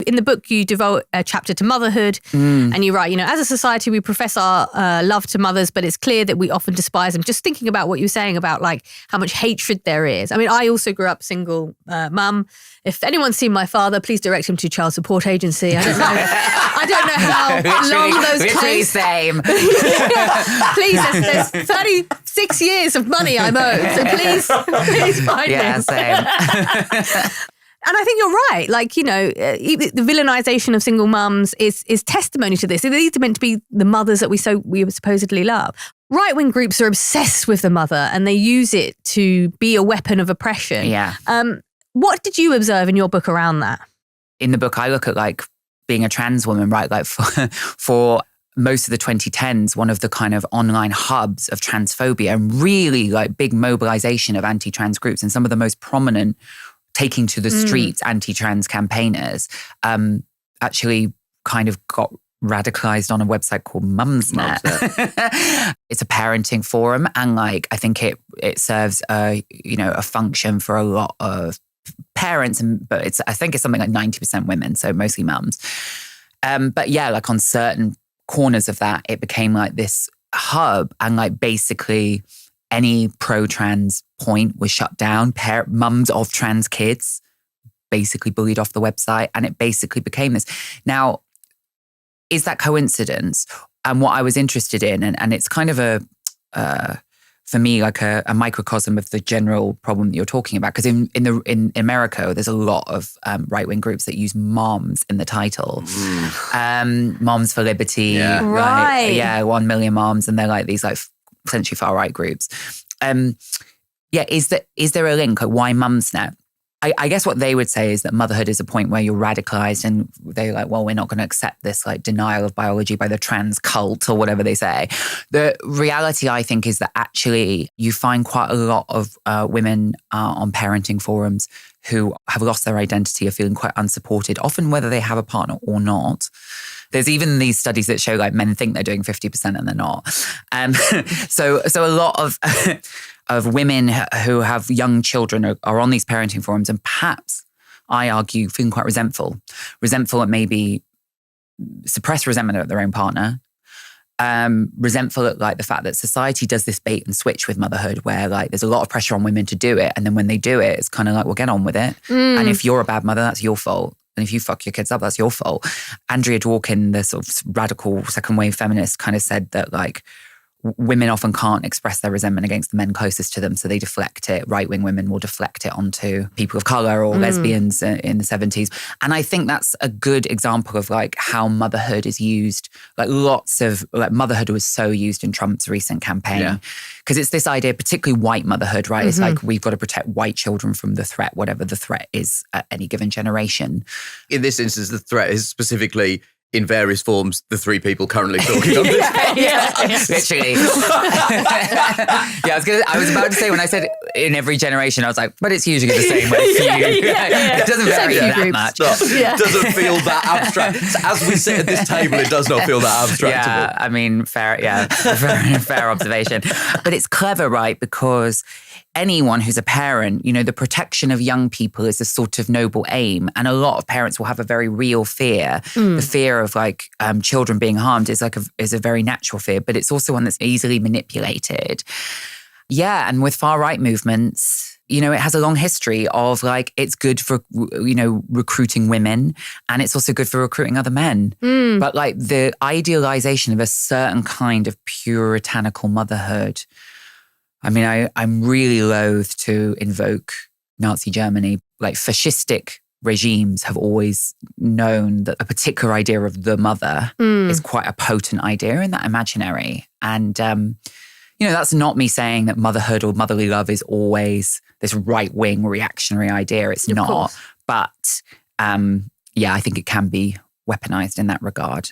in the book, you devote a chapter to motherhood and you write, as a society, we profess our love to mothers, but it's clear that we often despise them. Just thinking about what you were saying about like how much hatred there is. I mean, I also grew up single mum. If anyone's seen my father, please direct him to Child Support Agency. I don't know how long those literally same. Please, there's 36 years of money I'm owed, so please find me. Yeah, same. And I think you're right. Like, the villainization of single mums is testimony to this. These are meant to be the mothers that we supposedly love. Right-wing groups are obsessed with the mother and they use it to be a weapon of oppression. Yeah. What did you observe in your book around that? In the book, I look at like being a trans woman, right? Like for most of the 2010s, one of the kind of online hubs of transphobia and really like big mobilization of anti-trans groups and some of the most prominent taking to the streets anti-trans campaigners actually kind of got radicalized on a website called Mumsnet. It's a parenting forum and like I think it serves a function for a lot of parents, but I think it's something like 90% women, so mostly mums. But yeah, like on certain corners of that, it became like this hub and like basically any pro-trans point was shut down. Mums of trans kids basically bullied off the website and it basically became this. Now, is that coincidence? And what I was interested in, and it's kind of for me, like a microcosm of the general problem that you're talking about. Because in America, there's a lot of right-wing groups that use moms in the title. Moms for Liberty. Yeah. Right. 1 million moms. And they're like these like essentially far-right groups. Is there a link? Like, why Mumsnet? I guess what they would say is that motherhood is a point where you're radicalized and they're like, well, we're not going to accept this like denial of biology by the trans cult or whatever they say. The reality, I think, is that actually you find quite a lot of women on parenting forums who have lost their identity, are feeling quite unsupported, often whether they have a partner or not. There's even these studies that show like men think they're doing 50% and they're not. So a lot of women who have young children are on these parenting forums and perhaps, I argue, feeling quite resentful at maybe suppressed resentment at their own partner, resentful at like the fact that society does this bait and switch with motherhood where like there's a lot of pressure on women to do it. And then when they do it, it's kind of like, well, get on with it. And if you're a bad mother, that's your fault. And if you fuck your kids up, that's your fault. Andrea Dworkin, the sort of radical second wave feminist, kind of said that like women often can't express their resentment against the men closest to them, so they deflect it. Right-wing women will deflect it onto people of colour or lesbians in the 70s. And I think that's a good example of like how motherhood is used. Like motherhood was so used in Trump's recent campaign. Because it's this idea, particularly white motherhood, right? It's like we've got to protect white children from the threat, whatever the threat is at any given generation. In this instance, the threat is specifically in various forms, the three people currently talking on this podcast. Literally. I was about to say, when I said in every generation, I was like, but it's usually the same way for you. It doesn't vary that much. It doesn't feel that abstract. As we sit at this table, it does not feel that abstractable. Yeah, I mean, fair observation. But it's clever, right? Because anyone who's a parent, the protection of young people is a sort of noble aim. And a lot of parents will have a very real fear. The fear of like children being harmed is a very natural fear, but it's also one that's easily manipulated. Yeah, and with far-right movements, it has a long history of like, it's good for, recruiting women and it's also good for recruiting other men. But like the idealization of a certain kind of puritanical motherhood, I mean, I'm really loath to invoke Nazi Germany. Like fascistic regimes have always known that a particular idea of the mother is quite a potent idea in that imaginary. And, that's not me saying that motherhood or motherly love is always this right-wing reactionary idea. It's not. But I think it can be weaponized in that regard.